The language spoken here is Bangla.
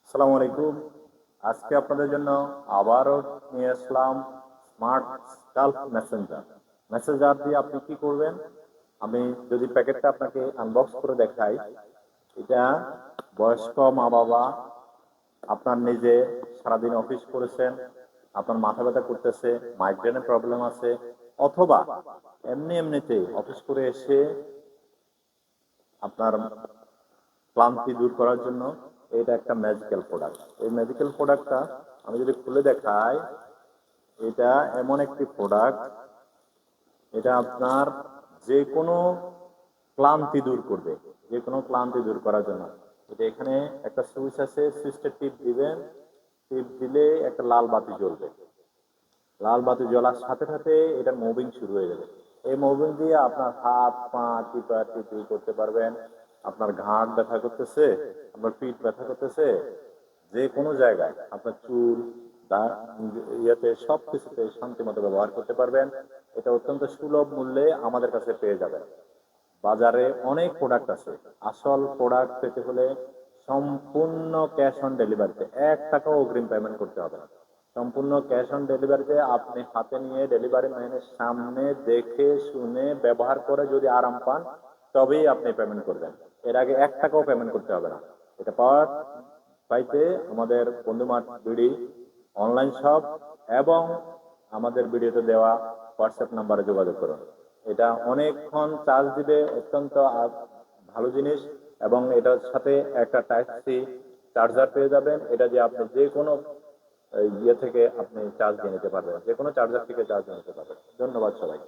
আসসালামু আলাইকুম। আজকে আপনাদের জন্য আবারও নিয়ে আসলাম স্মার্ট স্কাল্প মেসেঞ্জার। মেসেঞ্জার দিয়ে আপনি কি করবেন? আমি যদি প্যাকেটটা আপনাকে আনবক্স করে দেখাই, এটা বয়স্ক মা বাবা, আপনার নিজে সারাদিন অফিস করেছেন, আপনার মাথা ব্যথা করতেছে, মাইগ্রেনের প্রবলেম আছে, অথবা এমনিতেই অফিস করে এসে আপনার ক্লান্তি দূর করার জন্য এটা একটা ম্যাজিক্যাল প্রোডাক্ট। এই ম্যাজিক্যাল প্রোডাক্টটা আমি যদি খুলে দেখাই, এটা এমন একটি প্রোডাক্ট, এটা আপনার যে কোনো ক্লান্তি দূর করবে, যে কোনো ক্লান্তি দূর করার জন্য। এটা এখানে একটা সুইচ আছে, সুইচটা টিপ দিবেন, টিপ দিলে একটা লাল বাতি জ্বলবে। লাল বাতি জ্বলার সাথে সাথে এটা মুভিং শুরু হয়ে যাবে। এই মুভিং দিয়ে আপনার হাত পা টিপা টিপি করতে পারবেন। আপনার ঘাড় ব্যথা করতেছে, আপনার পিঠ ব্যথা করতেছে, যে কোনো জায়গায় আপনার চুল ইয়েতে সব কিছুতে শান্তি মতো ব্যবহার করতে পারবেন। এটা অত্যন্ত সুলভ মূল্যে আমাদের কাছে পেয়ে যাবেন। বাজারে অনেক প্রোডাক্ট আছে। আসল প্রোডাক্ট পেতে হলে সম্পূর্ণ ক্যাশ অন ডেলিভারিতে 1 টাকাও অগ্রিম পেমেন্ট করতে হবে না। সম্পূর্ণ ক্যাশ অন ডেলিভারিতে আপনি হাতে নিয়ে ডেলিভারি ম্যানের সামনে দেখে শুনে ব্যবহার করে যদি আরাম পান, তবেই আপনি পেমেন্ট করবেন। এর আগে 1 টাকাও পেমেন্ট করতে হবে না। এটা পাইতে আমাদের বন্ধুমার্ট বিডি অনলাইন শপ এবং আমাদের ভিডিওতে দেওয়া হোয়াটসঅ্যাপ নাম্বারে যোগাযোগ করুন। এটা অনেকক্ষণ চার্জ দিবে, অত্যন্ত ভালো জিনিস। এবং এটার সাথে একটা টাইপ সি চার্জার পেয়ে যাবেন। এটা যে আপনি যে কোনো ইয়ে থেকে আপনি চার্জ দিয়ে নিতে পারবেন, যে কোনো চার্জার থেকে চার্জ নিতে পারবেন। ধন্যবাদ সবাই।